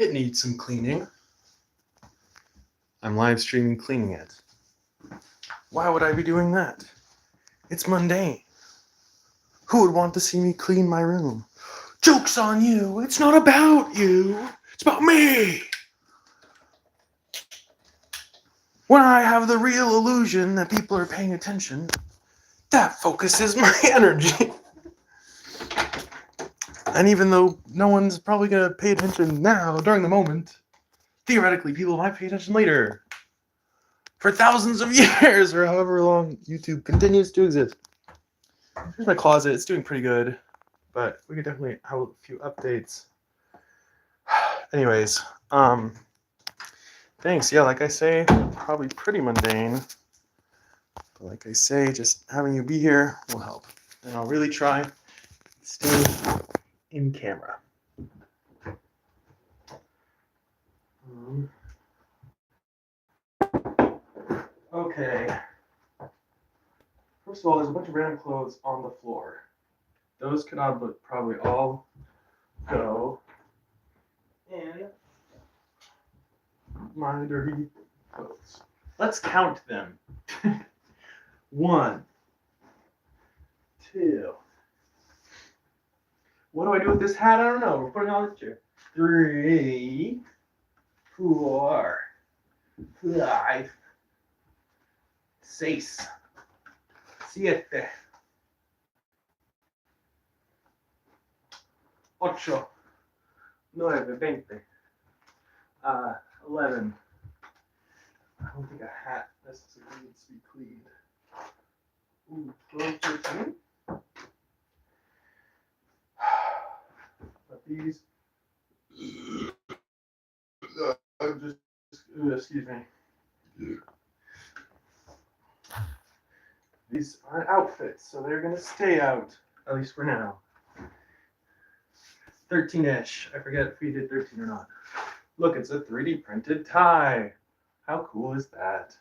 It needs some cleaning. I'm live streaming cleaning it. Why would I be doing that? It's mundane. Who would want to see me clean my room? Joke's on you. It's not about you. It's about me. When I have the real illusion that people are paying attention, that focuses my energy. And even though no one's probably going to pay attention now, during the moment, theoretically, people might pay attention later. For thousands of years, or however long YouTube continues to exist. Here's my closet. It's doing pretty good, but we could definitely have a few updates. Anyways, thanks. Yeah, like I say, probably pretty mundane. But like I say, just having you be here will help. And I'll really try to stay in camera. Okay. First of all, there's a bunch of random clothes on the floor. Those could probably all go in my dirty clothes. Let's count them. 1, 2. What do I do with this hat? I don't know. We're putting it on this chair. 3, 4, 5, 6, 7, 8, 9, 20, 11. I don't think a hat necessarily needs to be cleaned. Ooh, 12, 13. But these, excuse me. These aren't outfits, so they're gonna stay out, at least for now. 13-ish. I forget if we did 13 or not. Look, it's a 3D printed tie. How cool is that?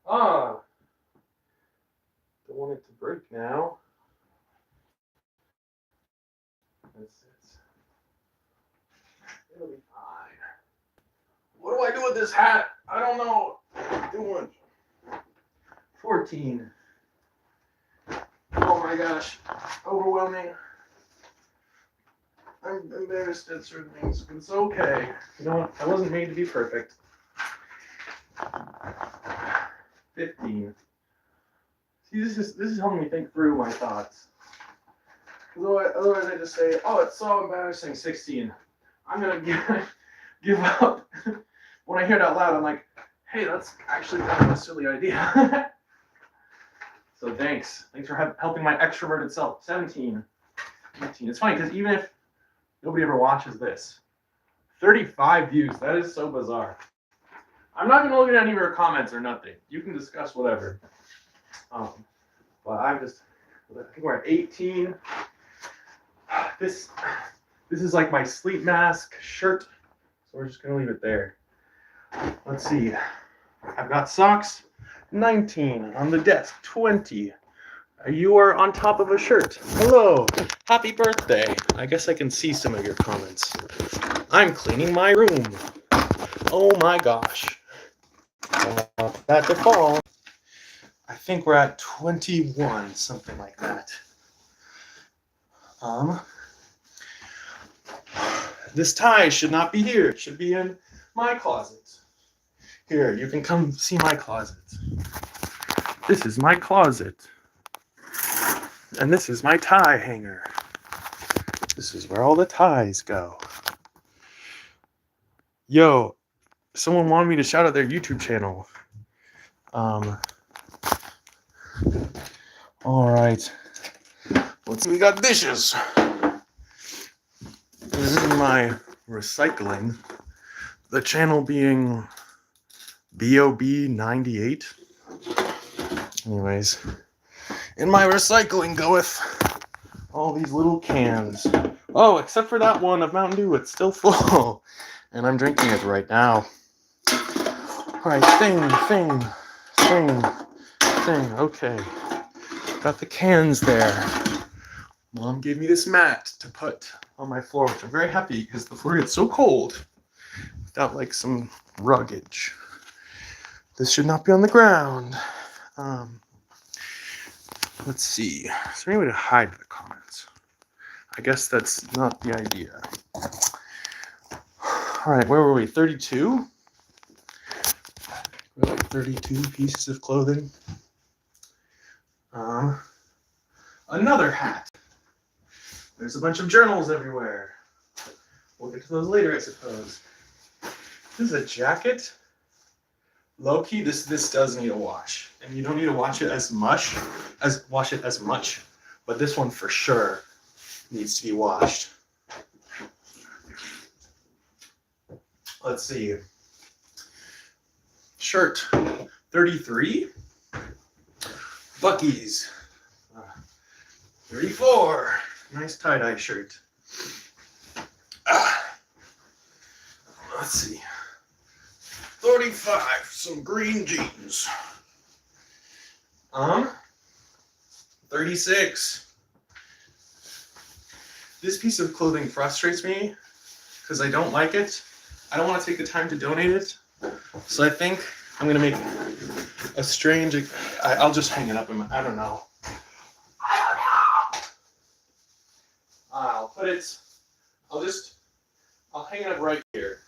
Ah, don't want it to break now. It'll be fine. What do I do with this hat? I don't know. Doing 14. Oh my gosh, overwhelming. I'm embarrassed at certain things, but it's okay. You know what? I wasn't made to be perfect. 15. See, this is helping me think through my thoughts. Otherwise I just say, oh, it's so embarrassing. 16. I'm gonna give up. When I hear it out loud, I'm like, hey, that's actually kind of a silly idea. So thanks for helping my extroverted self. 17. 18. It's funny because even if nobody ever watches this, 35 views. That is so bizarre. I'm not gonna look at any of your comments or nothing. You can discuss whatever. But I think we're at 18. This is like my sleep mask shirt, so we're just gonna leave it there. Let's see. I've got socks. 19 on the desk. 20. You are on top of a shirt. Hello. Happy birthday. I guess I can see some of your comments. I'm cleaning my room. Oh my gosh. That to fall. I think we're at 21, something like that. This tie should not be here. It should be in my closet. Here, you can come see my closet. This is my closet. And this is my tie hanger. This is where all the ties go. Yo, someone wanted me to shout out their YouTube channel. All right. Let's see, we got dishes. This is my recycling. The channel being BOB98. Anyways, in my recycling goeth all these little cans. Oh, except for that one of Mountain Dew, it's still full. And I'm drinking it right now. Alright, thing. Okay. Got the cans there. Mom gave me this mat to put on my floor, which I'm very happy because the floor gets so cold without like some ruggage. This should not be on the ground. Let's see. Is there any way to hide the comments? I guess that's not the idea. All right, where were we? 32? We're like 32 pieces of clothing. Another hat. There's a bunch of journals everywhere. We'll get to those later, I suppose. This is a jacket. Low key, this does need a wash, and you don't need to wash it as much, but this one for sure needs to be washed. Let's see. Shirt 33. Bucky's 34. Nice tie-dye shirt. Let's see. 35. Some green jeans. 36. This piece of clothing frustrates me because I don't like it. I don't want to take the time to donate it. So I think I'm going to make a strange... I'll just hang it up in my... I don't know. I'll put it... I'll hang it up right here.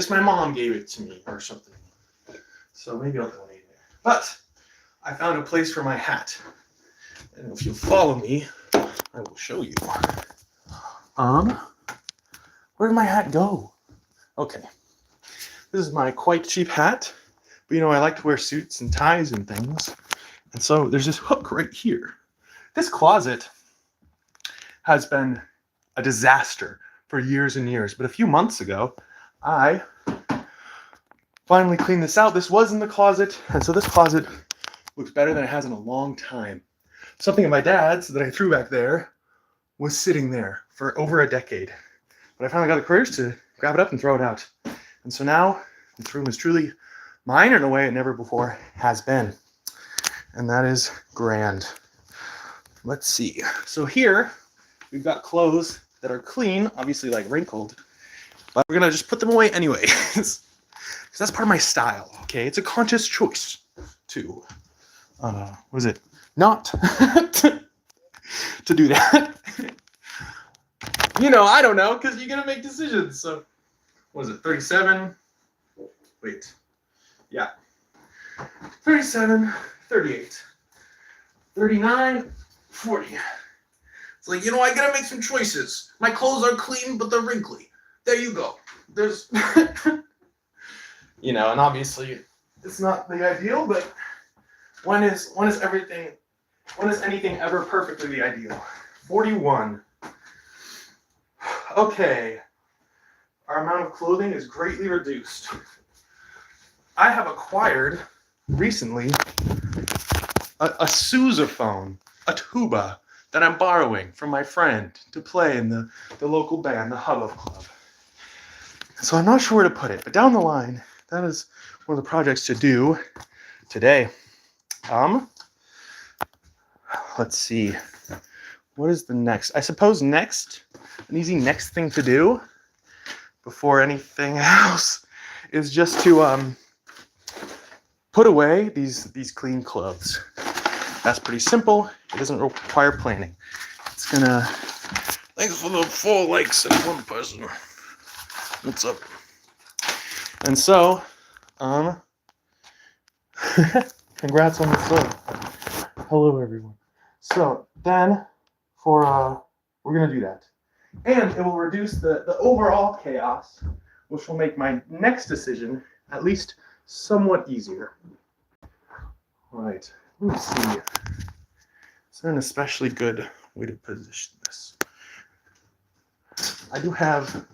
My mom gave it to me or something. So maybe I'll donate it. But I found a place for my hat. And if you follow me, I will show you. Where did my hat go? Okay. This is my quite cheap hat. But I like to wear suits and ties and things. And so there's this hook right here. This closet has been a disaster for years and years. But a few months ago, I finally cleaned this out. This was in the closet. And so this closet looks better than it has in a long time. Something of my dad's that I threw back there was sitting there for over a decade. But I finally got the courage to grab it up and throw it out. And so now this room is truly mine in a way it never before has been. And that is grand. Let's see. So here we've got clothes that are clean, obviously like wrinkled, but we're gonna just put them away anyway. Because that's part of my style, okay? It's a conscious choice to, not to do that. I don't know, because you're gonna make decisions. So, what is it, 37? Wait. Yeah. 37, 38, 39, 40. It's like, I gotta make some choices. My clothes are clean, but they're wrinkly. There you go. There's, and obviously it's not the ideal, but when is anything ever perfectly the ideal? 41. Okay. Our amount of clothing is greatly reduced. I have acquired recently a sousaphone, a tuba, that I'm borrowing from my friend to play in the local band, the Huddle Club. So I'm not sure where to put it, but down the line, that is one of the projects to do today. Let's see. What is the next? I suppose an easy next thing to do before anything else is just to put away these clean clothes. That's pretty simple. It doesn't require planning. It's gonna... Thanks for the 4 likes and 1 person. What's up? And so, congrats on the sub. Hello, everyone. So then, we're gonna do that, and it will reduce the overall chaos, which will make my next decision at least somewhat easier. All right. Let's see. Is there an especially good way to position this? I do have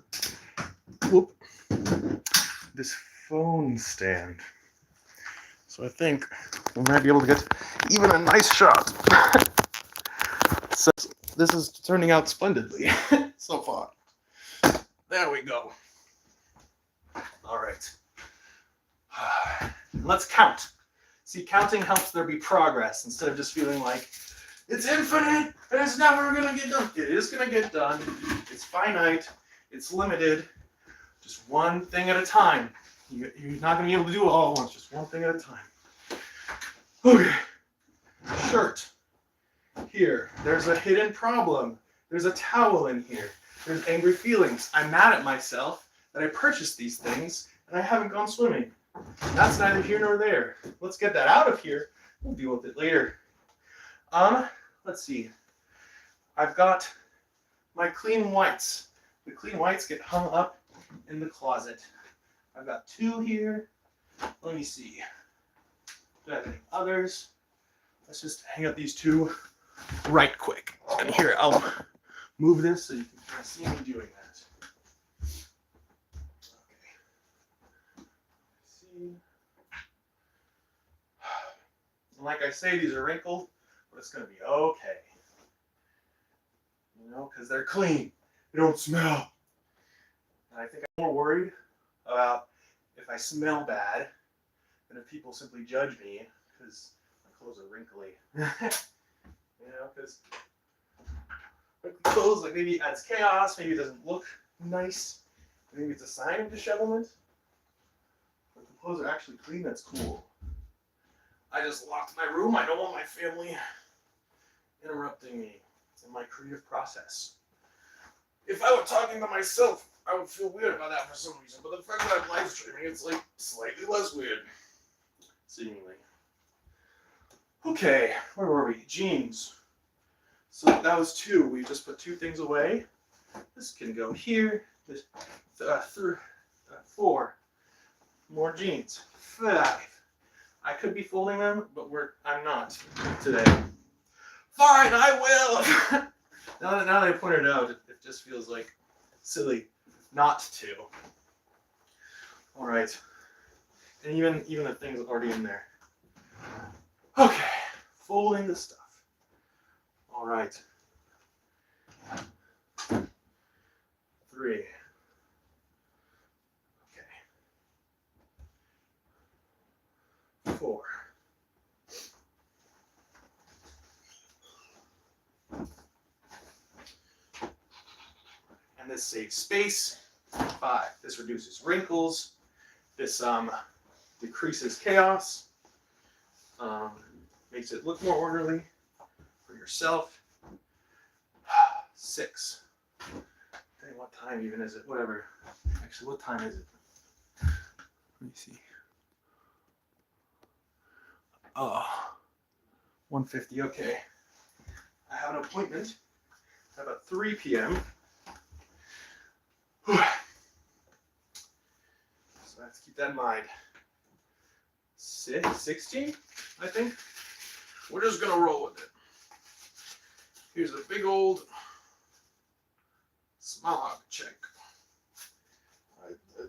this phone stand. So I think we might be able to get even a nice shot. So this is turning out splendidly so far. There we go. All right. Let's count. See, counting helps there be progress instead of just feeling like It's infinite, and it's never gonna get done. It is gonna get done. It's finite. It's limited. Just one thing at a time. You're not gonna be able to do it all at once. Just one thing at a time. Okay. Shirt. Here. There's a hidden problem. There's a towel in here. There's angry feelings. I'm mad at myself that I purchased these things and I haven't gone swimming. That's neither here nor there. Let's get that out of here. We'll deal with it later. Let's see. I've got my clean whites. The clean whites get hung up in the closet. I've got 2 here. Let me see. Do I have any others? Let's just hang up these 2 right quick. And here, I'll move this so you can kind of see me doing that. Okay. See. And like I say, these are wrinkled, but it's going to be okay. You know, because they're clean. They don't smell. And I think I'm more worried about if I smell bad than if people simply judge me because my clothes are wrinkly. You know, because clothes, like, maybe it adds chaos, maybe it doesn't look nice, maybe it's a sign of dishevelment. But the clothes are actually clean, that's cool. I just locked my room. I don't want my family interrupting me in my creative process. If I were talking to myself, I would feel weird about that for some reason, but the fact that I'm live streaming, it's like slightly less weird, seemingly. Okay, where were we? Jeans. So that was 2. We just put 2 things away. This can go here. This 4 more jeans. 5. I could be folding them, but I'm not today. Fine, I will. now that I pointed it out, it just feels like silly not to. All right, and even the things already in there. Okay, folding the stuff. All right. 3. Okay. 4. And this saves space. 5. This reduces wrinkles. This decreases chaos. Makes it look more orderly for yourself. 6. Dang, what time even is it? Whatever. Actually, what time is it? Let me see. Oh, 1:50. Okay. I have an appointment at about 3 p.m. So I have to keep that in mind. 16, I think. We're just gonna roll with it. Here's a big old smog check.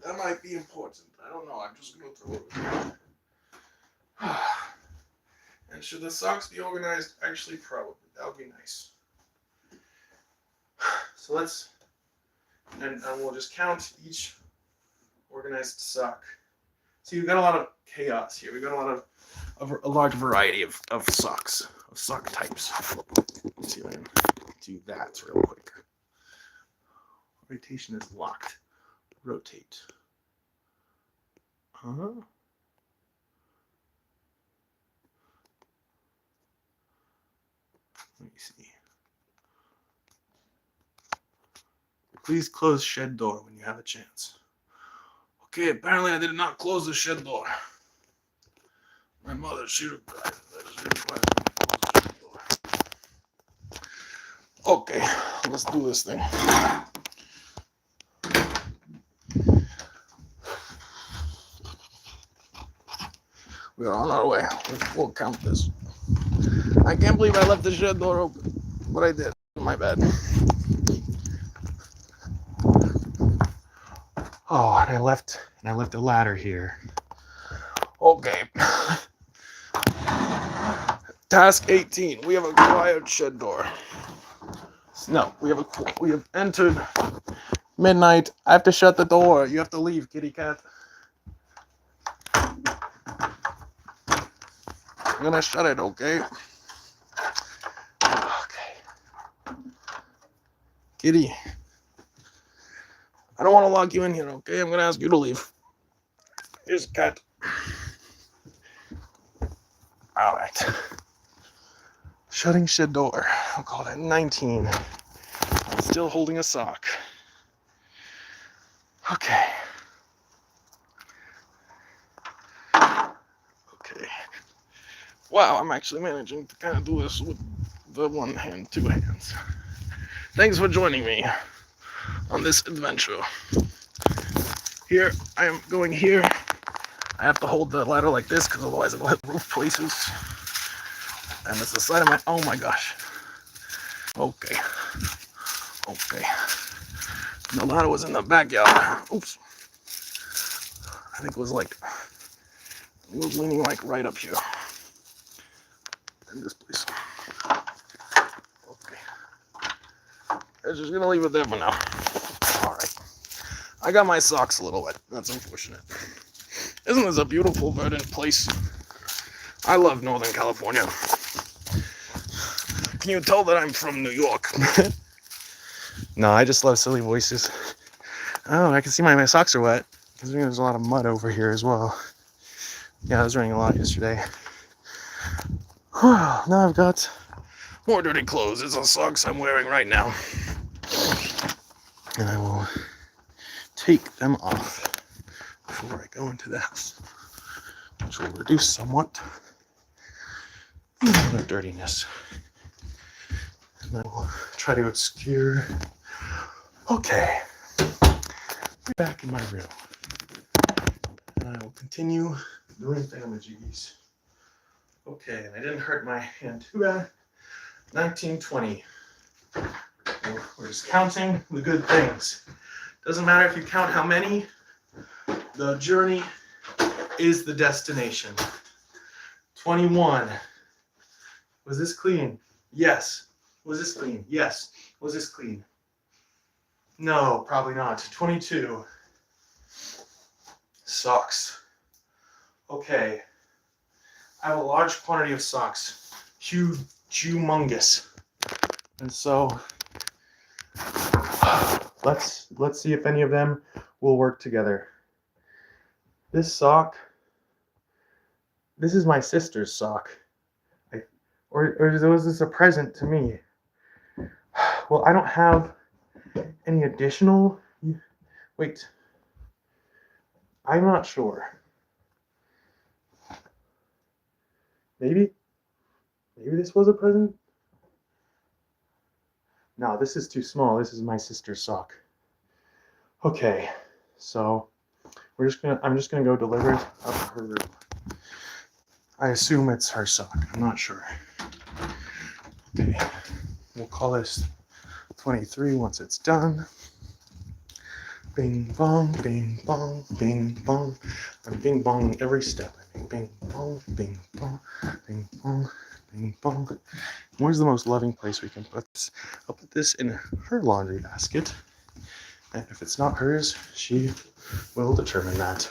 That might be important. I don't know. I'm just gonna throw it in. And should the socks be organized? Actually, probably. That would be nice. So and we'll just count each organized sock. So you've got a lot of chaos here. We've got a large variety of socks, of sock types. Let's see if I can do that real quick. Rotation is locked. Rotate. Let me see. Please close shed door when you have a chance. Okay, apparently I did not close the shed door. My mother, she required me to close the shed door. Okay, let's do this thing. We are on our way. We'll count this. I can't believe I left the shed door open, but I did. My bad. Oh, and I left a ladder here. Okay. Task 18. We have acquired shed door. No, we have entered midnight. I have to shut the door. You have to leave, kitty cat. I'm gonna shut it, okay? Kitty. I don't want to lock you in here, okay? I'm going to ask you to leave. Here's a cat. All right. Shutting shed door. I'll call that 19. Still holding a sock. Okay. Okay. Wow, I'm actually managing to kind of do this with the one hand, two hands. Thanks for joining me on this adventure. Here, I am going here. I have to hold the ladder like this because otherwise it'll hit roof places. And it's the side of my, oh my gosh. Okay. Okay. The ladder was in the backyard. Oops. I think it was leaning like right up here. In this place. Okay. I'm just gonna leave it there for now. Alright. I got my socks a little wet. That's unfortunate. Isn't this a beautiful, verdant place? I love Northern California. Can you tell that I'm from New York? No, I just love silly voices. Oh, I can see my socks are wet. There's a lot of mud over here as well. Yeah, it was raining a lot yesterday. Now I've got more dirty clothes. It's the socks I'm wearing right now. And I will take them off before I go into the house, which will reduce somewhat the amount of dirtiness. And I will try to obscure. Okay, back in my room. And I will continue doing thingamajigs. Okay, and I didn't hurt my hand too bad. 1920. We're just counting the good things. Doesn't matter if you count how many, the journey is the destination. 21. Was this clean? Yes. Was this clean? Yes. Was this clean? No, probably not. 22. Socks. Okay. I have a large quantity of socks. Huge, humongous. And so let's see if any of them will work together. This sock, this is my sister's sock. Or was this a present to me? Well, I don't have any additional. Wait. I'm not sure. Maybe this was a present? No, this is too small. This is my sister's sock. Okay, so I'm just gonna go deliver it up to her room. I assume it's her sock. I'm not sure. Okay, we'll call this 23 once it's done. Bing bong, bing bong, bing bong. I'm bing bong every step. Bing bong, bing bong, bing bong, bing bong. Where's the most loving place we can put this? I'll put this in her laundry basket. And if it's not hers, she will determine that.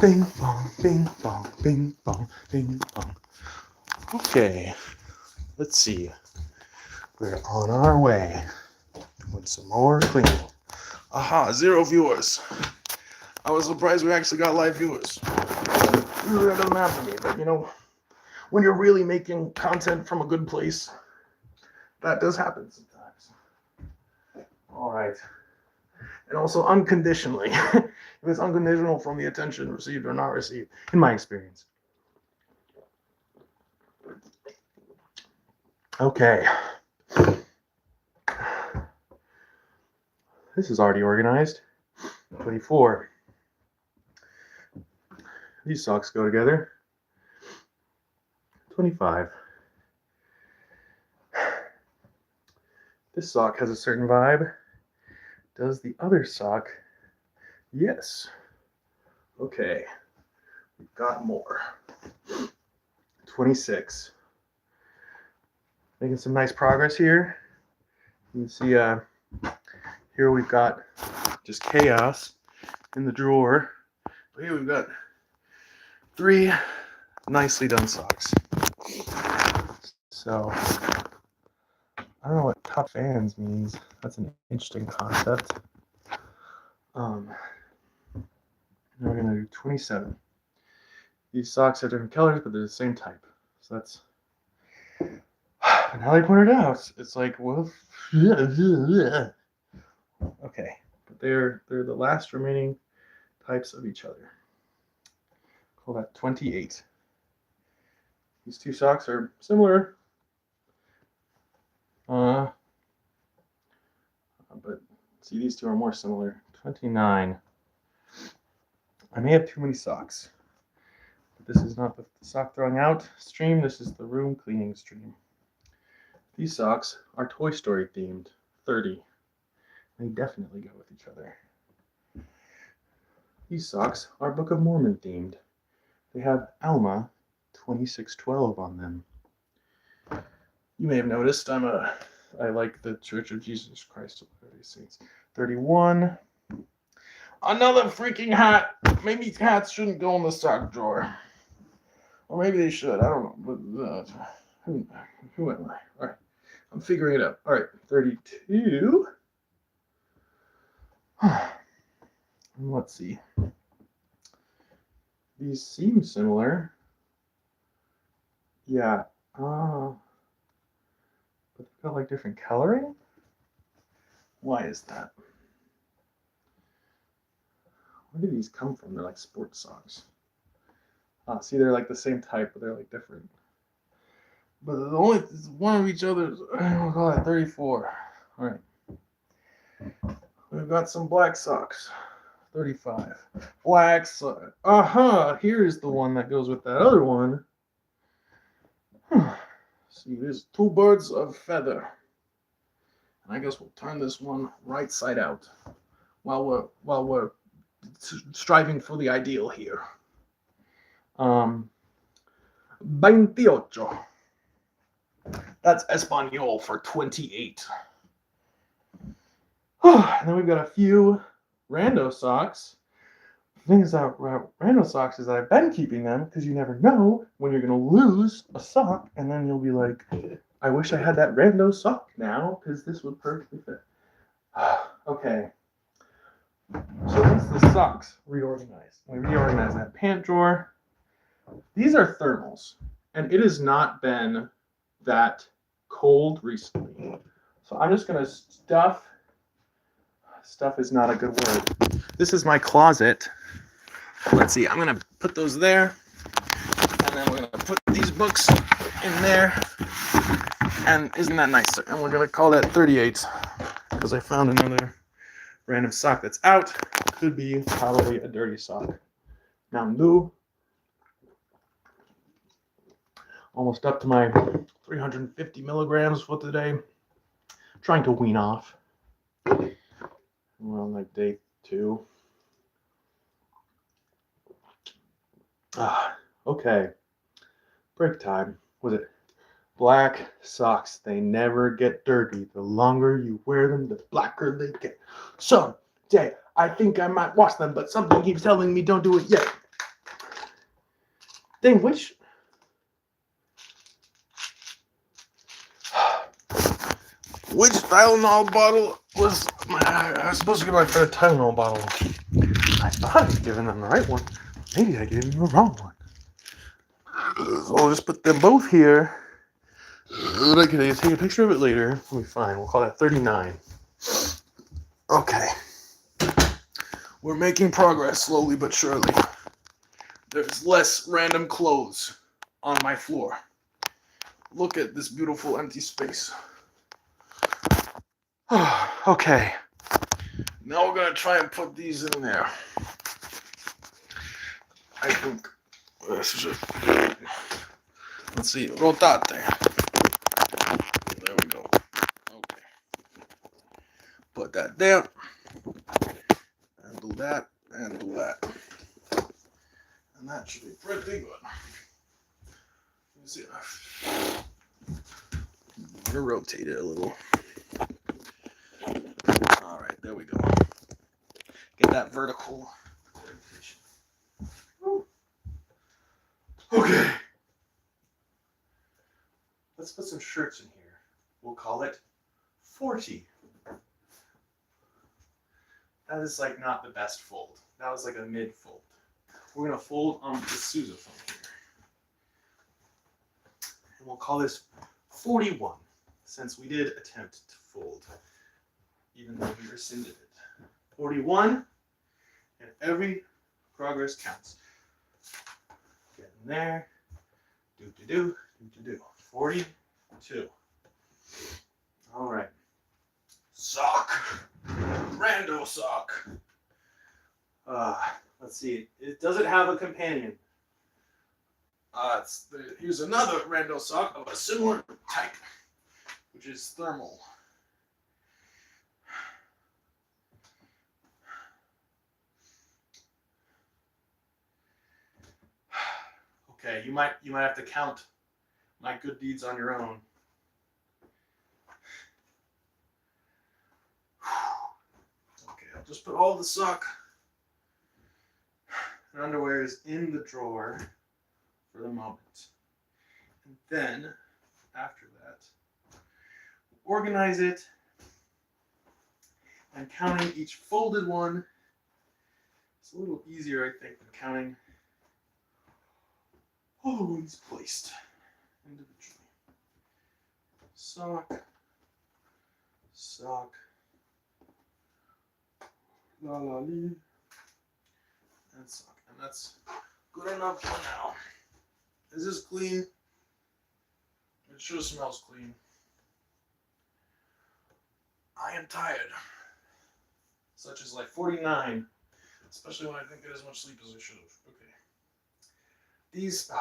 Bing bong, bing bong, bing bong, bing bong. Okay, let's see. We're on our way. Doing some more cleaning. Aha, 0 viewers. I was surprised we actually got live viewers. Usually that doesn't happen to me, but you know, when you're really making content from a good place, that does happen sometimes. All right. And also unconditionally. If it's unconditional from the attention received or not received, in my experience. Okay. This is already organized. 24. These socks go together. 25. This sock has a certain vibe. Does the other sock? Yes. Okay. We've got more. 26. Making some nice progress here. You can see here we've got just chaos in the drawer. But here we've got 3 nicely done socks. So I don't know what top fans means. That's an interesting concept. We're gonna do 27. These socks are different colors, but they're the same type. So that's. And how they pointed out, it's like, well, okay, but they're the last remaining types of each other. Call that 28. These two socks are similar, but see, these two are more similar. 29. I may have too many socks, but this is not the sock throwing out stream. This is the room cleaning stream. These socks are Toy Story themed. 30. They definitely go with each other. These socks are Book of Mormon themed. They have Alma 2612 on them. You may have noticed I like the Church of Jesus Christ of Latter-day Saints. 31. Another freaking hat. Maybe hats shouldn't go in the sock drawer. Or maybe they should. I don't know. But who am I? All right. I'm figuring it out. All right. 32. Let's see. These seem similar. Yeah. But they've got like different coloring? Why is that? Where do these come from? They're like sports socks. See, they're like the same type, but they're like different. But the only one of each other's, I'll call it 34. All right. We've got some black socks. 35. Black sock. Here's the one that goes with that other one. See, there's two birds of feather. And I guess we'll turn this one right side out while we're striving for the ideal here. 28. That's Espanol for 28. And then we've got a few rando socks. The thing is that rando socks is that I've been keeping them because you never know when you're going to lose a sock, and then you'll be like, I wish I had that rando sock now because this would perfectly fit. Okay. So once the socks reorganized, we reorganized that pant drawer. These are thermals, and it has not been that cold recently. So I'm just going to stuff is not a good word. This is my closet. Let's see, I'm going to put those there, and then we're going to put these books in there, and isn't that nice? And we're going to call that 38, because I found another random sock that's out. Could be probably a dirty sock. Mountain Dew. Almost up to my 350 milligrams for today. Trying to wean off. We're on like day 2. Okay. Break time. Was it? Black socks. They never get dirty. The longer you wear them, the blacker they get. Someday, I think I might wash them, but something keeps telling me don't do it yet. Dang, which Tylenol bottle was I was supposed to give my friend a Tylenol bottle. I thought I was giving them the right one. Maybe I gave him the wrong one. So I'll just put them both here. I can take a picture of it later. We'll be fine. We'll call that 39. Okay. We're making progress slowly but surely. There's less random clothes on my floor. Look at this beautiful empty space. Okay. Now we're going to try and put these in there. I think this is it. Let's see. Rotate. There we go. Okay. Put that there. And do that. And do that. And that should be pretty good. Let me see. I'm going to rotate it a little. All right. There we go. Get that vertical. Okay. Let's put some shirts in here. We'll call it 40. That is like not the best fold. That was like a mid fold. We're gonna fold on the sousaphone here. And we'll call this 41, since we did attempt to fold, even though we rescinded it. 41, and every progress counts. Get in there. Do. 42. All right. Sock. Rando sock. Let's see. Does it have a companion? Here's another rando sock of a similar type, which is thermal. Okay, you might have to count my good deeds on your own. Okay, I'll just put all the sock and underwear is in the drawer for the moment. And then, after that, organize it, and counting each folded one is a little easier, I think, than counting all the ones placed individually. Sock, la la li, and sock. And that's good enough for now. Is this clean? It sure smells clean. I am tired. Such as like 49, especially when I didn't get as much sleep as I should have. Okay. These,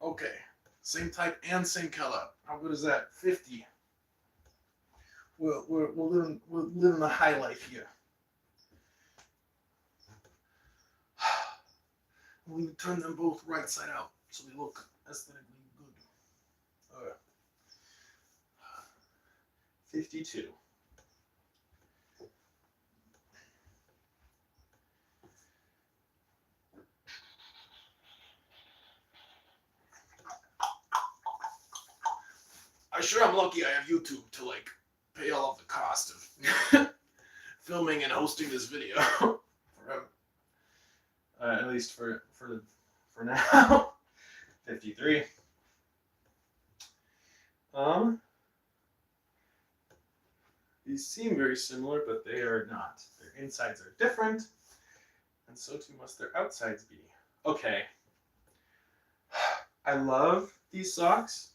okay, same type and same color. How good is that? 50. We're living the high life here. We turn them both right side out so they look aesthetically good. 52. I'm sure I'm lucky I have YouTube to like pay all of the cost of filming and hosting this video forever. At least for now. 53. These seem very similar, but they are not. Their insides are different, and so too must their outsides be. Okay. I love these socks.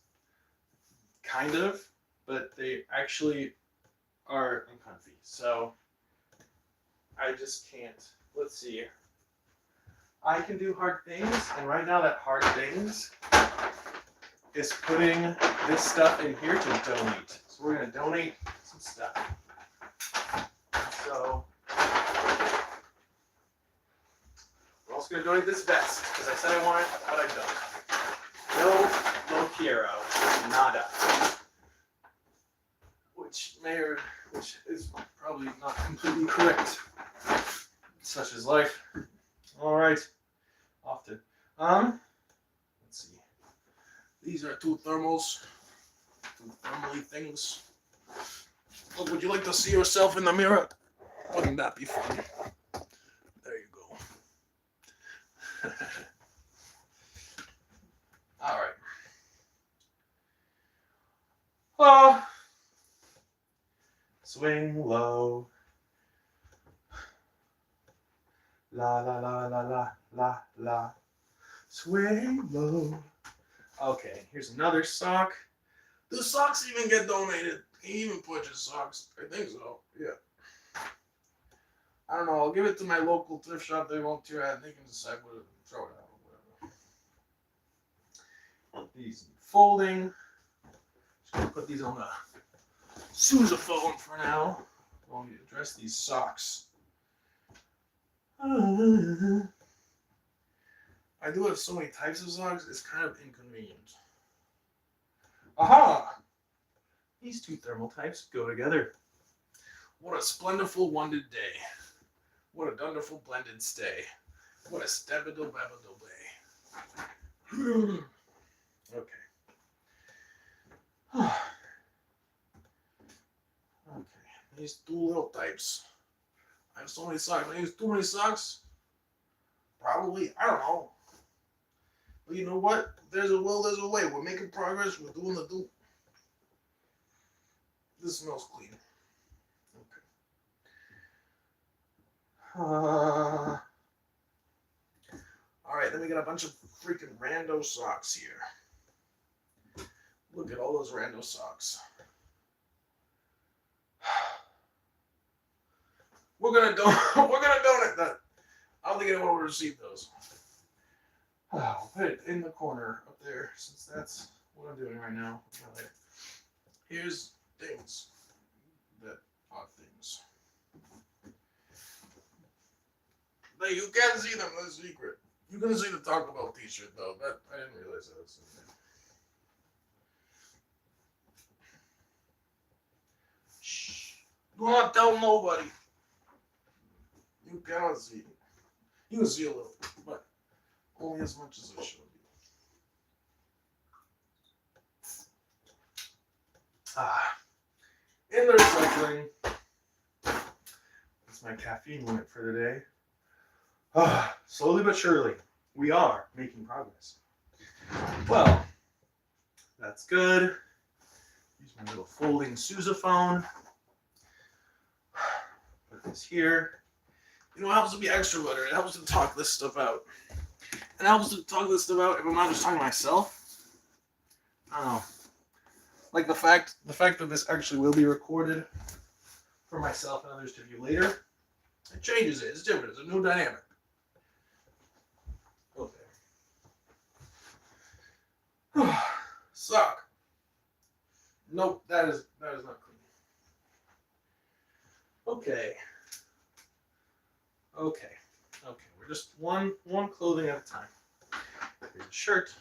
Kind of, but they actually are uncomfy. So I just can't. Let's see. I can do hard things, and right now that hard things is putting this stuff in here to donate. So we're going to donate some stuff. So we're also going to donate this vest, because I said I want it, but I don't. No quiero. Nada. Which is probably not completely correct. Such is life. Alright. Often. Let's see. These are two thermals. Two thermally things. Look, would you like to see yourself in the mirror? Wouldn't that be fun? There you go. Alright. Swing low. La la la la la la la. Swing low. Okay, here's another sock. Do socks even get donated? Can you even purchase socks? I think so. Yeah. I don't know. I'll give it to my local thrift shop. They won't tear out. They can decide whether to throw it out or whatever. These need folding. Just gonna put these on the sousaphone for now. While we address these socks. I do have so many types of socks, it's kind of inconvenient. Aha! These two thermal types go together. What a splendorful wondered day. What a wonderful blended stay. What a stabidle babidle bay. Okay. These two little types. I have so many socks. I use too many socks. Probably. I don't know. But you know what? There's a will, there's a way. We're making progress. We're doing the do. This smells clean. Okay. Alright, then we got a bunch of freaking rando socks here. Look at all those rando socks. We're gonna donate that. I don't think anyone will receive those. I'll put it in the corner up there, since that's what I'm doing right now. Here's things that are things. You can't see them, that's secret. You can see the Taco Bell t-shirt though. That I didn't realize that was in there. Shh. Do not tell nobody. You cannot see. You can see a little, but only as much as I showed you. In the recycling. That's my caffeine limit for the day. Slowly but surely, we are making progress. Well, that's good. Use my little folding sousaphone. Put this here. You know, it helps to be extroverted. It helps to talk this stuff out. It helps to talk this stuff out if I'm not just talking to myself. I don't know. Like the fact that this actually will be recorded for myself and others to view later, it changes it. It's different. It's a new dynamic. Okay. Sock. Nope, that is not clean. Okay. We're just one clothing at a time. Here's a shirt.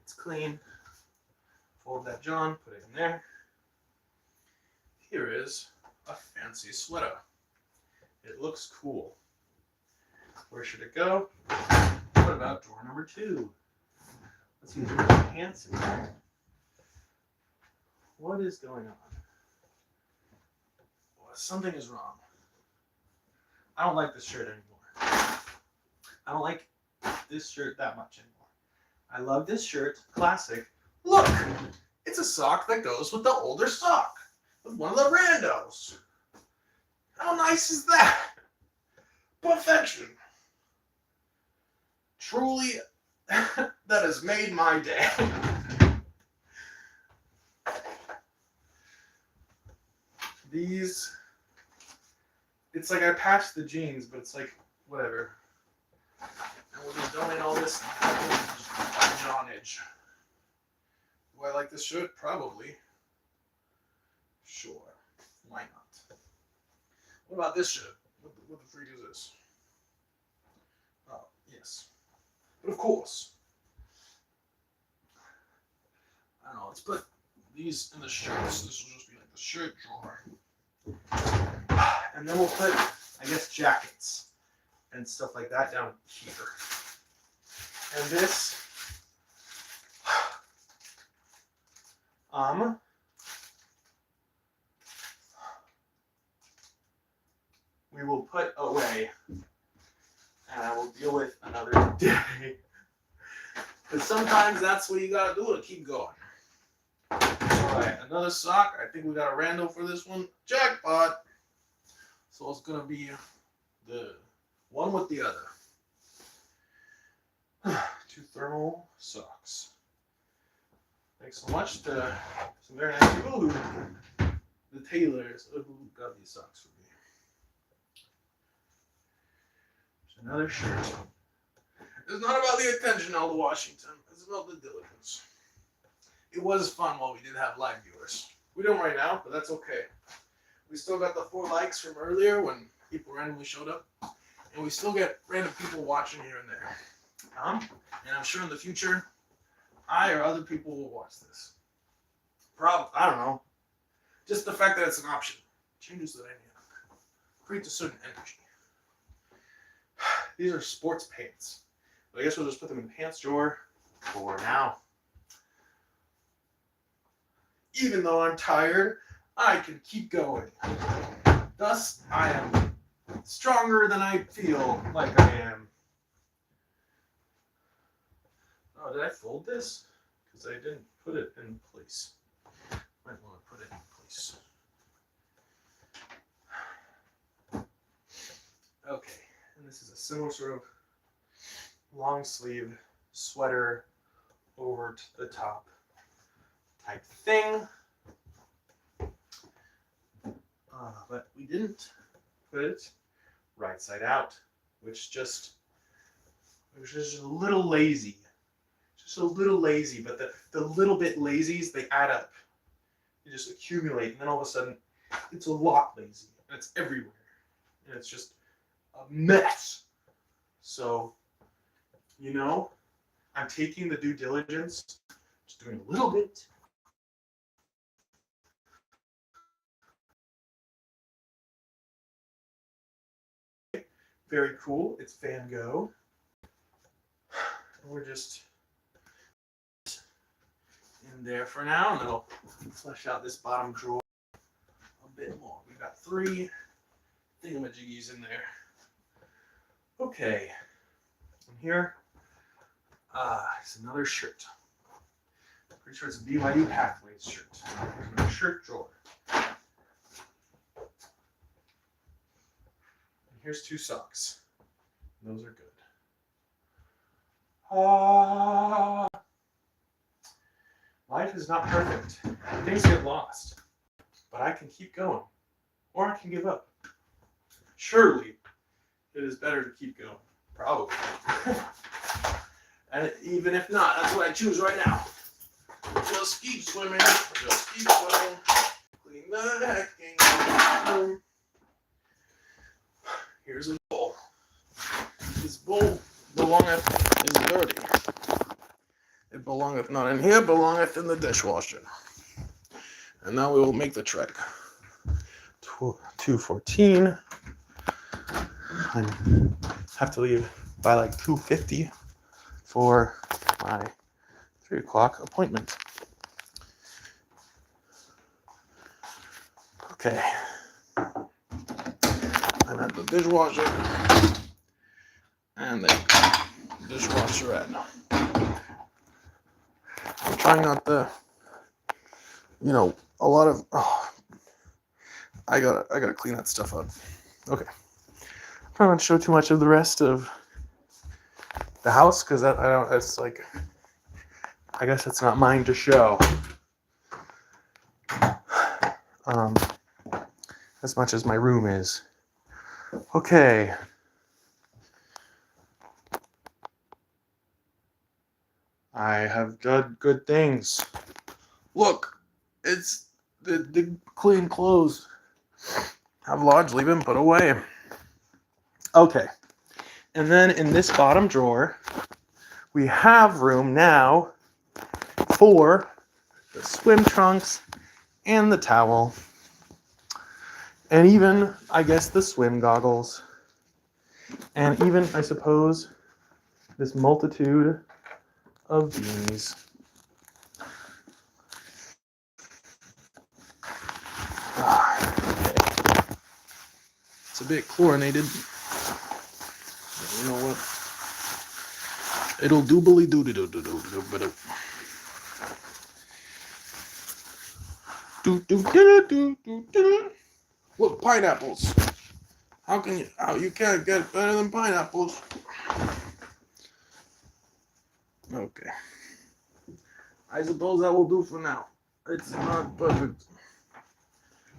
It's clean. Fold that John, put it in there. Here is a fancy sweater. It looks cool. Where should it go? What about drawer number 2? Let's use my pants in there. What is going on? Well, something is wrong. I don't like this shirt anymore. I don't like this shirt that much anymore. I love this shirt. Classic. Look! It's a sock that goes with the older sock. With one of the randos. How nice is that? Perfection. Truly, that has made my day. These, it's like I patched the jeans, but it's like, whatever. And we'll just donate all this Johnage. Do I like this shirt? Probably. Sure. Why not? What about this shirt? What the freak is this? Oh, yes. But of course. I don't know, let's put these in the shirts. This will just be like the shirt drawer. And then we'll put, I guess, jackets and stuff like that down here. And this, we will put away, and I will deal with another day. But sometimes that's what you gotta do to keep going. Alright, another sock. I think we got a rando for this one. Jackpot! So it's gonna be the one with the other. 2 thermal socks. Thanks so much to some very nice people who, the tailors who got these socks for me. There's another shirt. It's not about the attention all to Washington. It's about the diligence. It was fun while we did have live viewers. We don't right now, but that's okay. We still got the 4 likes from earlier when people randomly showed up. And we still get random people watching here and there. And I'm sure in the future, I or other people will watch this. Probably, I don't know. Just the fact that it's an option changes the dynamic. Creates a certain energy. These are sports pants. But I guess we'll just put them in the pants drawer for now. Even though I'm tired, I can keep going. Thus, I am stronger than I feel like I am. Oh, did I fold this? Because I didn't put it in place. Might want to put it in place. Okay, and this is a similar sort of long sleeve sweater over to the top type thing. But we didn't put it right side out, which was just a little lazy. Just a little lazy, but the little bit lazies, they add up. They just accumulate, and then all of a sudden, it's a lot lazy, and it's everywhere. And it's just a mess. So, you know, I'm taking the due diligence, just doing a little bit. Very cool. It's Van Gogh. And we're just in there for now, and then I'll flesh out this bottom drawer a bit more. We've got 3 thingamajiggies in there. Okay. And here is another shirt. Pretty sure it's a BYU Pathways shirt. Here's my shirt drawer. And here's 2 socks. Those are good. Life is not perfect. Things get lost. But I can keep going. Or I can give up. Surely, it is better to keep going. Probably. And even if not, that's what I choose right now. Just keep swimming. Just keep swimming. Clean the hacking. Here's a bowl. This bowl belongeth is dirty. It belongeth not in here, belongeth in the dishwasher. And now we will make the trek. 2:14. I have to leave by like 2:50 for my 3 o'clock appointment. Okay. I'm at the dishwasher and the dishwasherette. I'm trying not to, a lot of. I gotta clean that stuff up. Okay. I'm trying not to show too much of the rest of the house because it's like, I guess it's not mine to show. As much as my room is. Okay. I have done good things. Look, it's the clean clothes have largely been put away. Okay. And then in this bottom drawer, we have room now for the swim trunks and the towel. And even, I guess, the swim goggles. And even, I suppose, this multitude of beanies. Okay. It's a bit chlorinated. But you know what? It'll doobly doo doo doo doo doo doo. Do do do do do do. Look, pineapples. How you can't get better than pineapples. Okay. I suppose that will do for now. It's not perfect,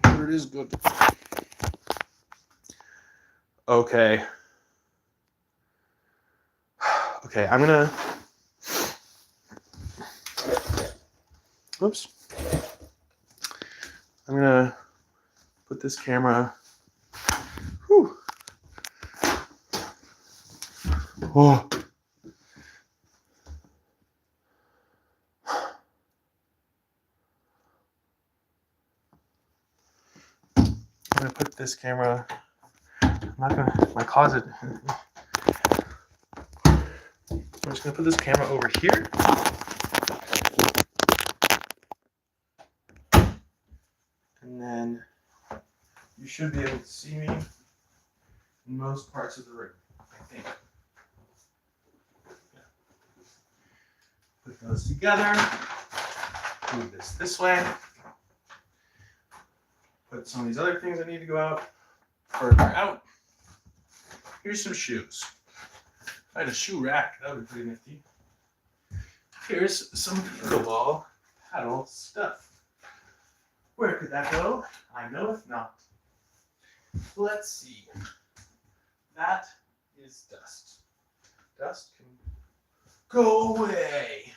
but it is good. Okay. Okay, I'm gonna. Oops. I'm gonna put this camera. Whew. Oh. I'm gonna put this camera. I'm not gonna. My closet. I'm just gonna put this camera over here. And then should be able to see me in most parts of the room, I think. Yeah. Put those together. Move this way. Put some of these other things that need to go out further out. Here's some shoes. If I had a shoe rack, that would be pretty nifty. Here's some pickleball paddle stuff. Where could that go? I know if not. Let's see. That is dust. Dust can go away.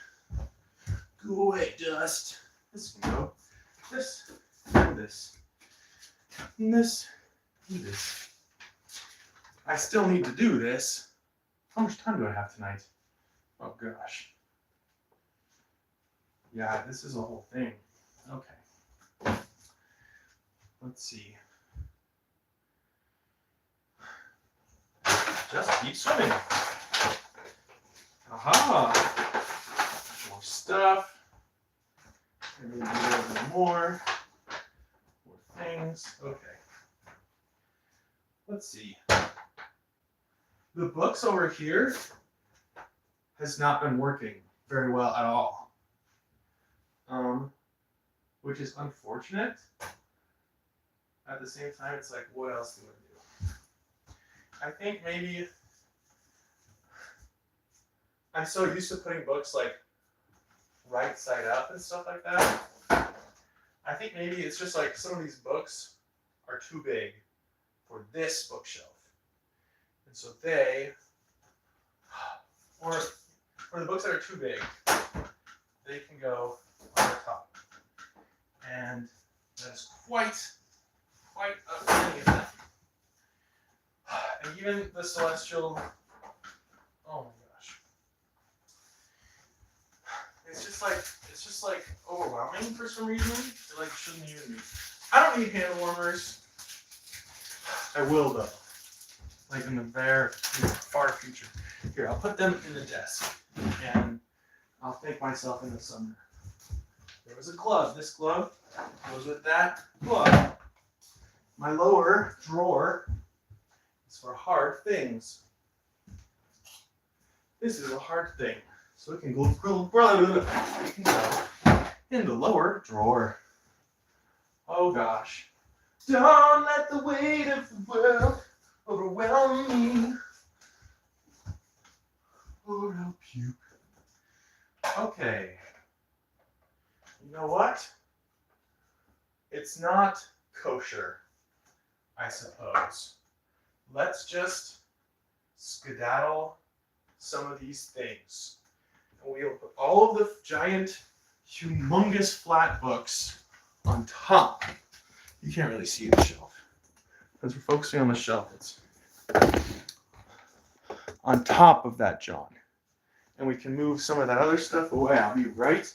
Go away, dust. This can go. This and this. And this and this. I still need to do this. How much time do I have tonight? Oh gosh. Yeah, this is a whole thing. Okay. Let's see. Just keep swimming. Aha! More stuff. And maybe a little bit more. More things. Okay. Let's see. The books over here has not been working very well at all. Which is unfortunate. At the same time, it's like, what else do I do? I think maybe I'm so used to putting books like right side up and stuff like that. I think maybe it's just like some of these books are too big for this bookshelf. And so they, or the books that are too big, they can go on the top. And that's quite a thing of them. And even the Celestial, oh my gosh. It's just like overwhelming for some reason. It like shouldn't even be. I don't need hand warmers. I will though. Like in the very far future. Here, I'll put them in the desk. And I'll thank myself in the summer. There was a glove. This glove goes with that glove. My lower drawer is for hard things. This is a hard thing. So it can go in the lower drawer. Oh gosh. Don't let the weight of the world overwhelm me. Or I'll puke. Okay. You know what? It's not kosher, I suppose. Let's just skedaddle some of these things. And we'll put all of the giant, humongous flat books on top. You can't really see the shelf. Because we're focusing on the shelf. It's on top of that John. And we can move some of that other stuff away. I'll be right.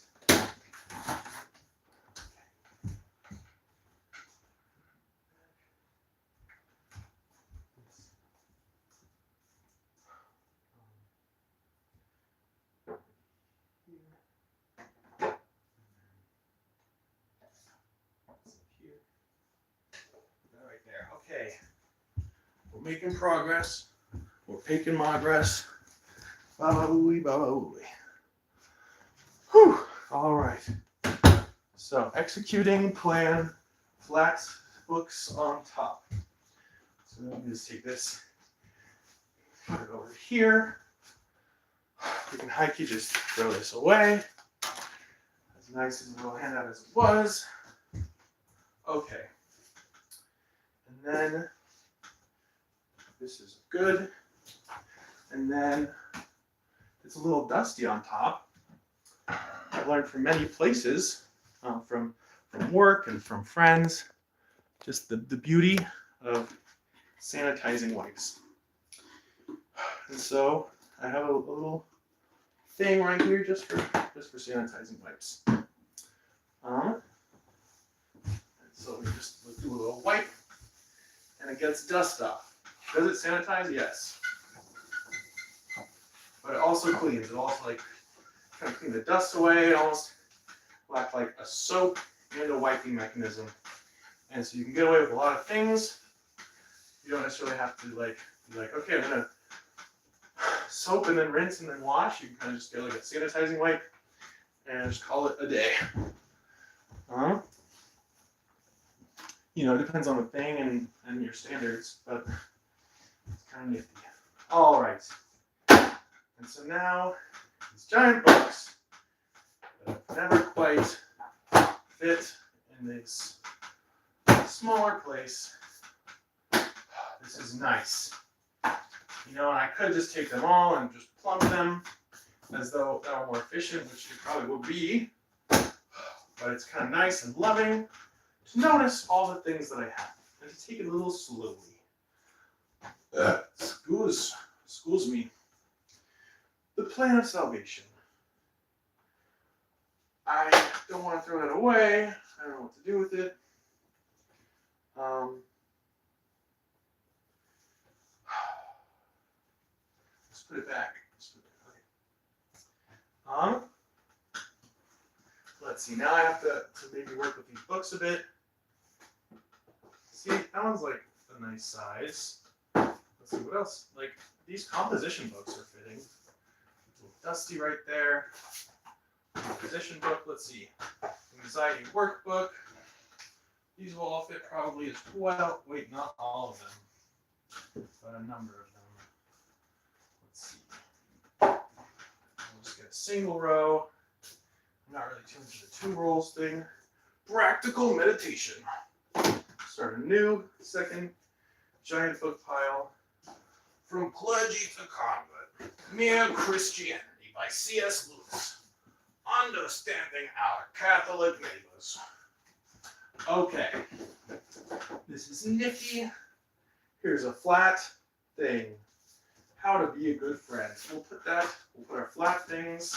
Right there. Okay. We're making progress. We're making progress. Baba ooey, baba ooey. Whew. All right. So executing plan, flat books on top. So let me just take this, put it over here. We can hikey just throw this away. As nice as a little handout as it was. Okay. And then this is good. And then it's a little dusty on top. I've learned from many places, from work and from friends, just the beauty of sanitizing wipes. And so I have a little thing right here just for sanitizing wipes. And so we just do a little wipe, and it gets dust off. Does it sanitize? Yes. But it also cleans. It also like kind of clean the dust away. It almost act like a soap and a wiping mechanism And so you can get away with a lot of things. You don't necessarily have to like be like, okay, I'm gonna soap and then rinse and then wash. You can kind of just get like a sanitizing wipe and just call it a day. You know, it depends on the thing and your standards, but it's kind of nifty. All right. And so now these giant books that have never quite fit in this smaller place. This is nice. You know, and I could just take them all and just plump them as though that were more efficient, which it probably would be. But it's kind of nice and loving to notice all the things that I have and to take it a little slowly. Excuse me. The plan of salvation. I don't want to throw that away. I don't know what to do with it. Let's put it back. Okay. Let's see. Now I have to maybe work with these books a bit. See, that one's like a nice size. Let's see what else. Like these composition books are fitting. A little dusty right there. Composition book. Let's see. Anxiety workbook. These will all fit probably as well. Wait, not all of them, but a number of them. Let's see. We'll just get a single row. I'm not really too into the 2 rolls thing. Practical meditation. Start a new second giant book pile. From Clergy to Convert. Mere Christianity by C.S. Lewis. Understanding our Catholic neighbors. Okay. This is nifty. Here's a flat thing. How to be a good friend. We'll put our flat things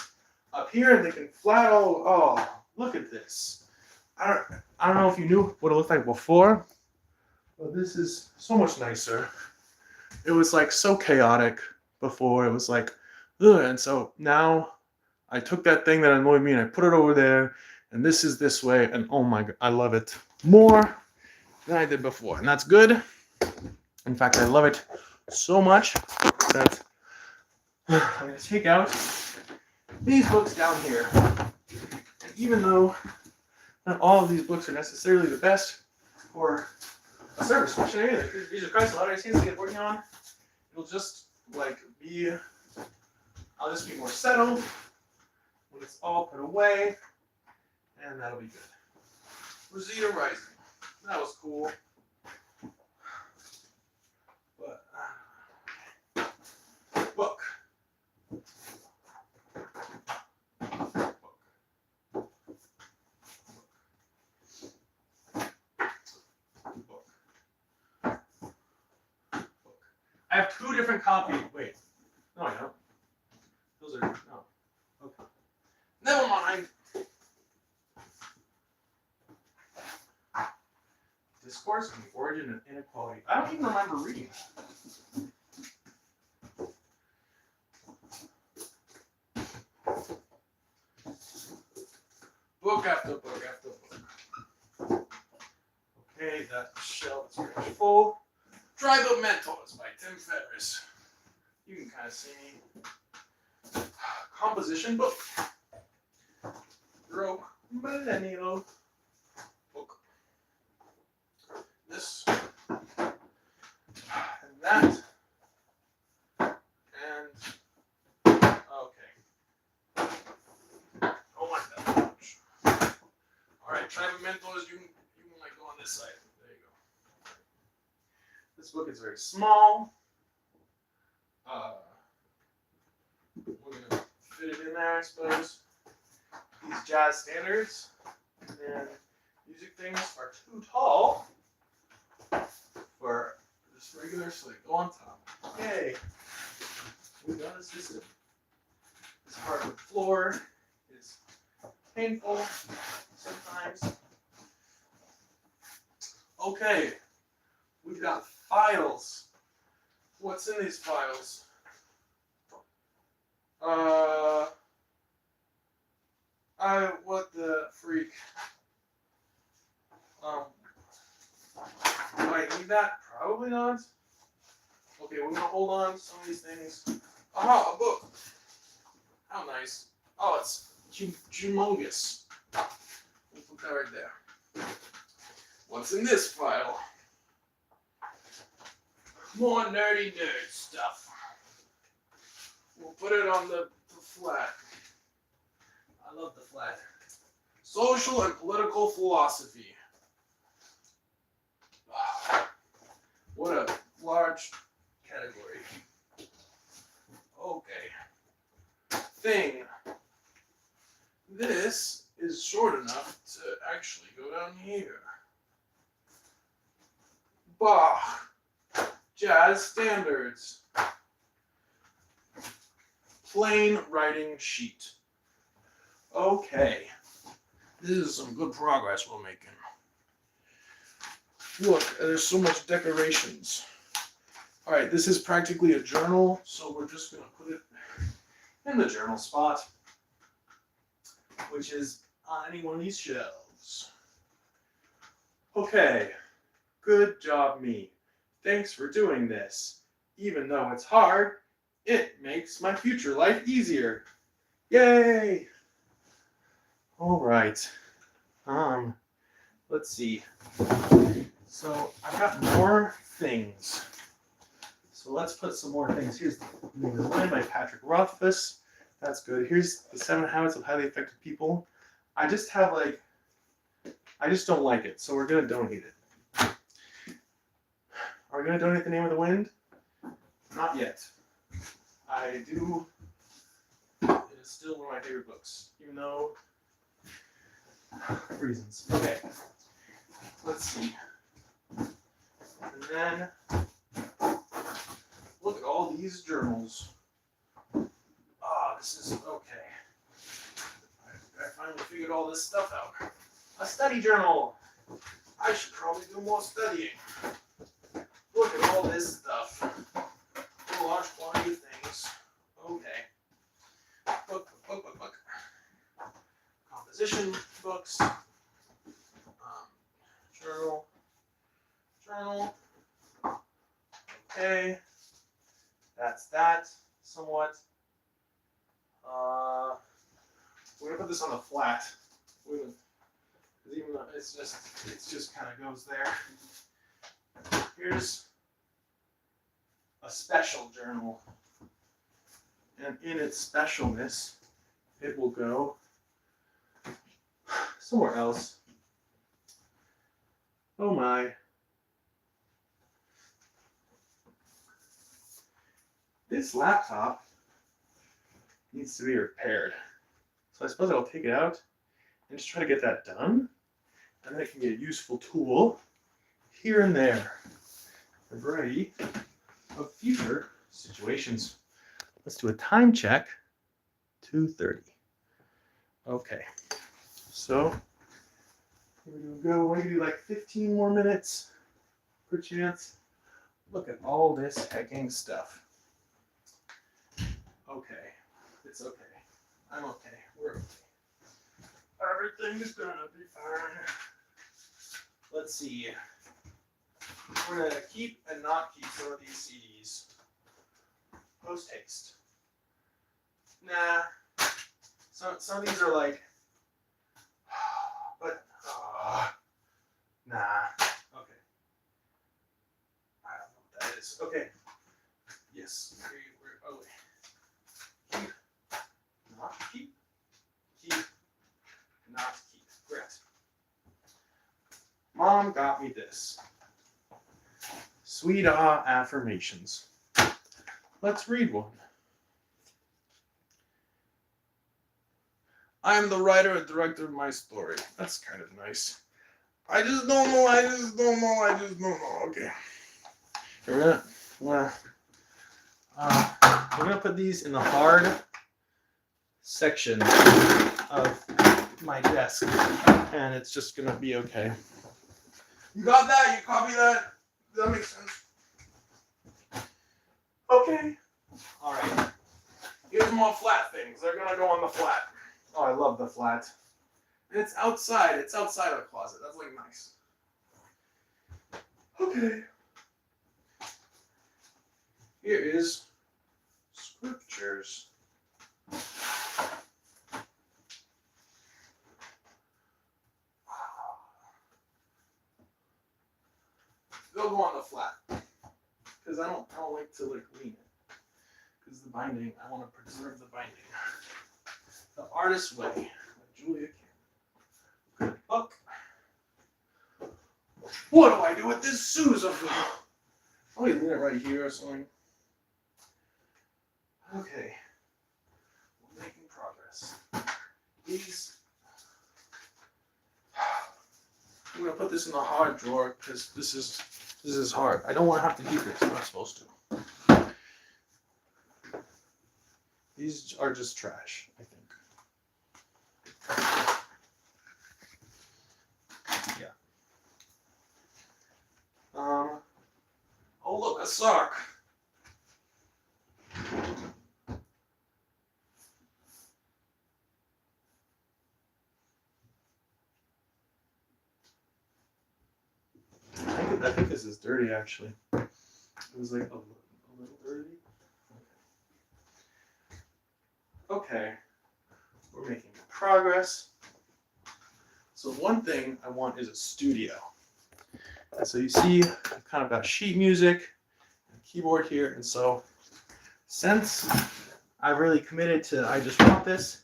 up here and they can flat all. Oh, look at this. I don't know if you knew what it looked like before, but this is so much nicer. It was like so chaotic before. It was like, ugh. And so now I took that thing that annoyed me and I put it over there, and this is this way, and oh my god, I love it more than I did before, and that's good. In fact, I love it so much that I'm going to take out these books down here. And even though not all of these books are necessarily the best for a service missionary, like Jesus Christ, a lot of things to get working on, it'll just like be, I'll just be more settled when it's all put away, and that'll be good. Rosita Rising, that was cool. But, book. I have 2 different copies. Wait. No, I don't. Those are, no. Okay. Never mind. Discourse on the Origin of Inequality. I don't even remember reading that. Book after book after book. Okay, that shelf is pretty much full. Tribe of Mentors by Tim Ferriss. You can kind of see me. Composition book. Broke Millennial book. This. And that. And. Okay. Oh my god. Alright, Tribe of Mentors, you might go on this side. There you go. This book is very small. We're going to fit it in there, I suppose. These jazz standards and music things are too tall for this regular, so they go on top. Yay! We got a system. This hardwood floor is painful sometimes. Okay, we've got files. What's in these files? What the freak? Do I need that? Probably not. Okay, we're gonna hold on to some of these things. Aha, a book. How nice. Oh, it's humongous. We'll put that right there. What's in this file? More nerdy nerd stuff. We'll put it on the flat. I love the flat. Social and political philosophy. Wow. What a large category. Okay. Thing. This is short enough to actually go down here. Bach. Jazz standards. Plain writing sheet. Okay. This is some good progress we're making. Look, there's so much decorations. All right, this is practically a journal, so we're just going to put it in the journal spot, which is on any one of these shelves. Okay, good job, me. Thanks for doing this. Even though it's hard, it makes my future life easier. Yay! All right. Let's see. So I've got more things. So let's put some more things. Here's the Line by Patrick Rothfuss. That's good. Here's the 7 Habits of Highly Effective People. I just don't like it, so we're gonna donate it. Are we gonna donate The Name of the Wind? Not yet. I do. It is still one of my favorite books, even though reasons. Okay. Let's see. And then look at all these journals. Ah, this is okay. I finally figured all this stuff out. A study journal. I should probably do more studying. Look at all this stuff. A large quantity of things. Okay. Book. Composition books. Journal. Okay. That's that. Somewhat. We're gonna put this on the flat. Even though it just kind of goes there. Here's a special journal, and in its specialness, it will go somewhere else. Oh my. This laptop needs to be repaired. So I suppose I'll take it out and just try to get that done. And then it can be a useful tool here and there for a variety of future situations. Let's do a time check. 2:30. Okay. So here we go. We're gonna do like 15 more minutes per chance. Look at all this hecking stuff. Okay. It's okay. I'm okay. We're okay. Everything's gonna be fine. Let's see. We're gonna keep and not keep some of these CDs. Post haste. Nah. Some of these are like, but nah. Okay. I don't know what that is. Okay. Yes. Oh wait. Keep. Not keep. Keep. Not keep. Great. Mom got me this. Sweet affirmations. Let's read one. I am the writer and director of my story. That's kind of nice. I just don't know. Okay. We're gonna put these in the hard section of my desk, and it's just gonna be okay. You got that? You copy that? Does that make sense? Okay. All right. Here's more flat things. They're gonna go on the flat. Oh, I love the flat. And it's outside. It's outside of the closet. That's like nice. Okay. Here is scriptures. They'll go on the flat because I don't like to like lean it because the binding, I want to preserve the binding. The Artist's Way by Julia Cameron. Good book. What do I do with this sousaphone? Oh, you lean it right here or something. Okay, we're making progress. These, I'm gonna put this in the hard drawer because this is hard. I don't want to have to heat this. I'm not supposed to. These are just trash, I think. Yeah. Oh look, a sock. I think this is dirty actually. It was like a little dirty. Okay, we're making progress. So one thing I want is a studio. And so you see, I've kind of got sheet music, and a keyboard here, and so since I've really committed to I just want this,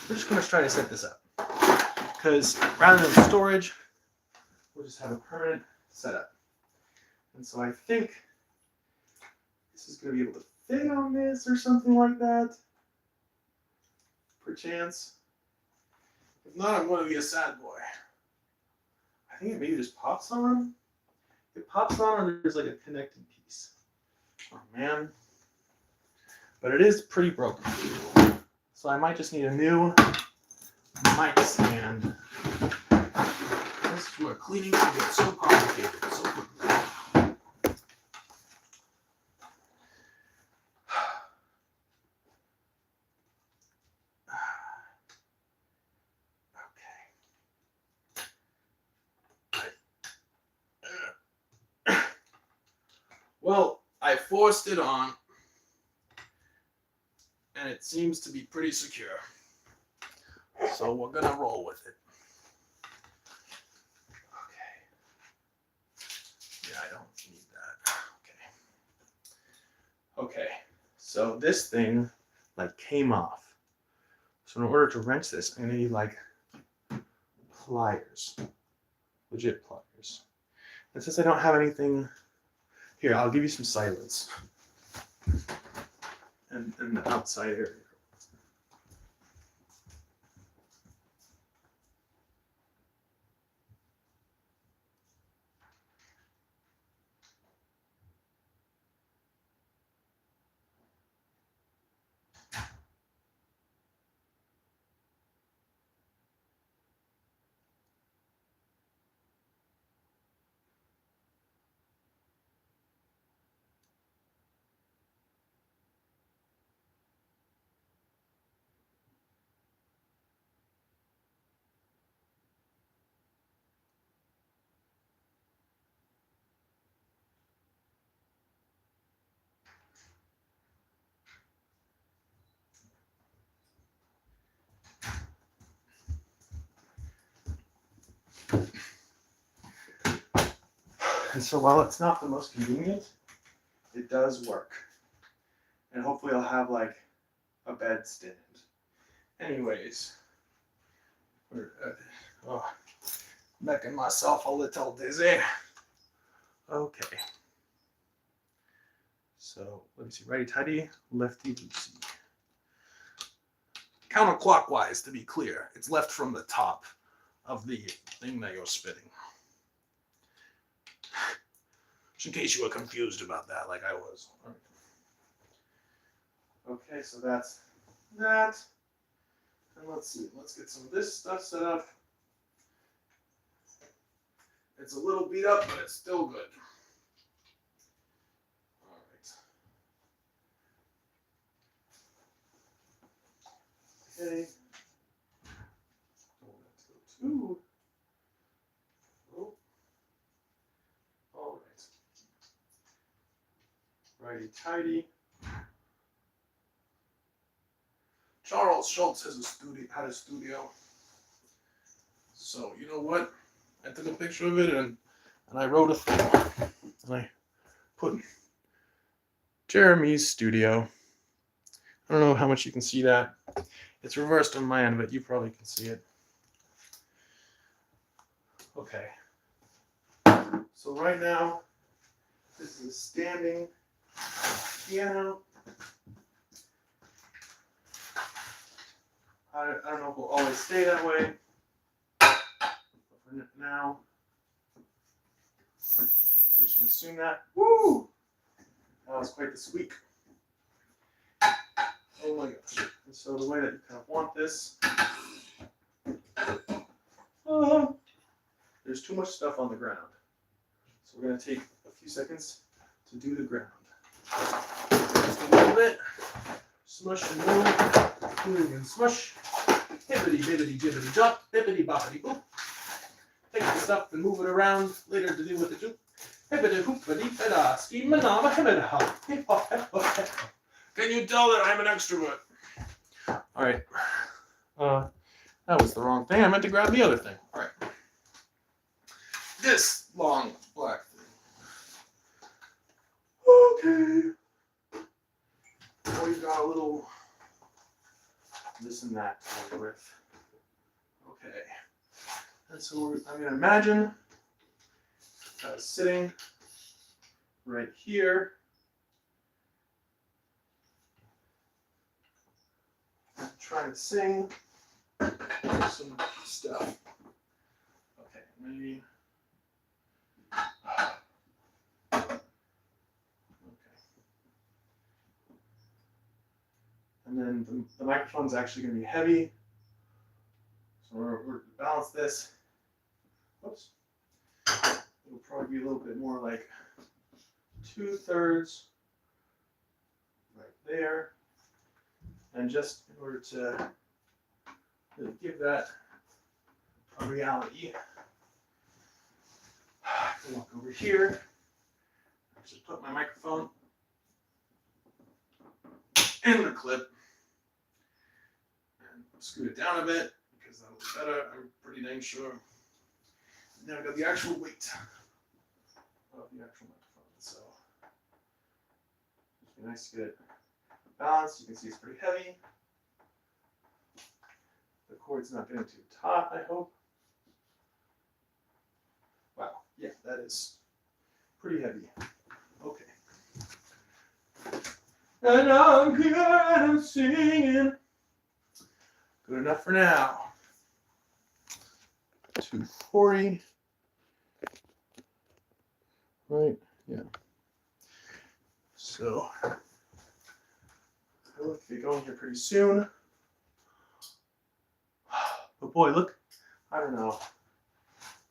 we're just going to try to set this up. Because rather than storage, we'll just have a permanent setup. And so I think this is going to be able to fit on this or something like that. Perchance. If not, I'm going to be a sad boy. I think it maybe just pops on. It pops on and there's like a connected piece. Oh man. But it is pretty broken. So I might just need a new mic stand. This is where cleaning can get so complicated so quickly. Well, I forced it on, and it seems to be pretty secure. So we're gonna roll with it. Okay. Yeah, I don't need that. Okay. Okay. So this thing, like, came off. So in order to wrench this, I'm gonna need, like, pliers. Legit pliers. And since I don't have anything... Here, I'll give you some silence. And the outside area. And so while it's not the most convenient, it does work. And hopefully I'll have like a bed stand. Anyways, making myself a little dizzy. Okay. So let me see, righty tighty, lefty loosey. Counterclockwise, to be clear. It's left from the top of the thing that you're spinning. Just in case you were confused about that, like I was. Okay, so that's that. And let's see, let's get some of this stuff set up. It's a little beat up, but it's still good. All right. Okay. Oh, let's go to. Oh. All right. Righty tighty. Charles Schultz has had a studio. So you know what? I took a picture of it and I wrote a thing. And I put Jeremy's studio. I don't know how much you can see that. It's reversed on my end, but you probably can see it. Okay. So right now, this is a standing piano. I don't know if we'll always stay that way. But for now, just consume that. Woo! That was quite the squeak. Oh my gosh. And so the way that you kind of want this, there's too much stuff on the ground. So we're going to take a few seconds to do the ground. Just a little bit. Smush and move. Move and smush. Hibbity bibbity jibbity jump. Bibbity boppity boop. Take the stuff and move it around. Later to do with the joop. Hibbity hoopity bada. Ski manama hibbida hop. Can you tell that I'm an extrovert? Alright. That was the wrong thing. I meant to grab the other thing. Alright. This long black thing. Okay. Now we've got a little this and that to work with. Okay. And so I'm going to imagine sitting right here. Trying to sing some stuff. Okay, maybe. Okay. And then the microphone's actually going to be heavy. So we're to balance this. Whoops. It'll probably be a little bit more like 2/3 right there. And just in order to really give that a reality, I can walk over here, just put my microphone in the clip, and scoot it down a bit, because that'll be better, I'm pretty dang sure. And now I've got the actual weight of the actual microphone, so it'd be nice to get it balanced. You can see it's pretty heavy. The cord's not getting too taut, I hope. Wow, yeah, that is pretty heavy. Okay. And I'm here and I'm singing. Good enough for now. 240. Right, yeah. So we'll be going here pretty soon. But boy, look, I don't know.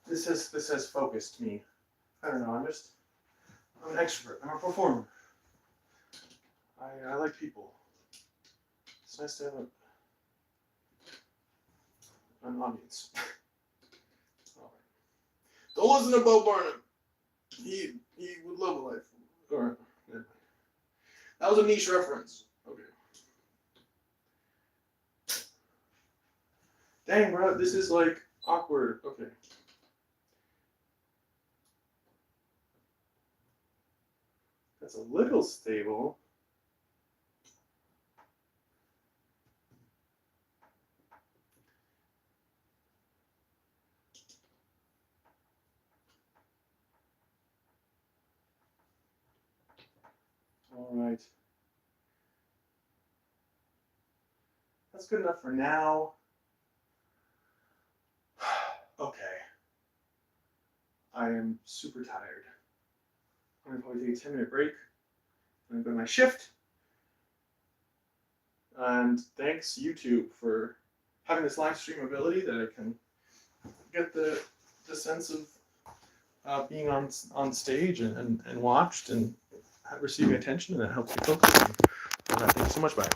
This has focused me. I don't know, I'm an extrovert, I'm a performer. I like people. It's nice to have an audience. All right. Don't listen to Bo Burnham. He would love a life. All right. Yeah. That was a niche reference. Okay. Dang, bro, this is like awkward. Okay. That's a little stable. All right. That's good enough for now. Okay. I am super tired. I'm going to probably take a 10-minute break. I'm going to go to my shift. And thanks YouTube for having this live stream ability that I can get the sense of being on stage and watched and receiving attention, and that helps me focus. Thank you so much. Bye.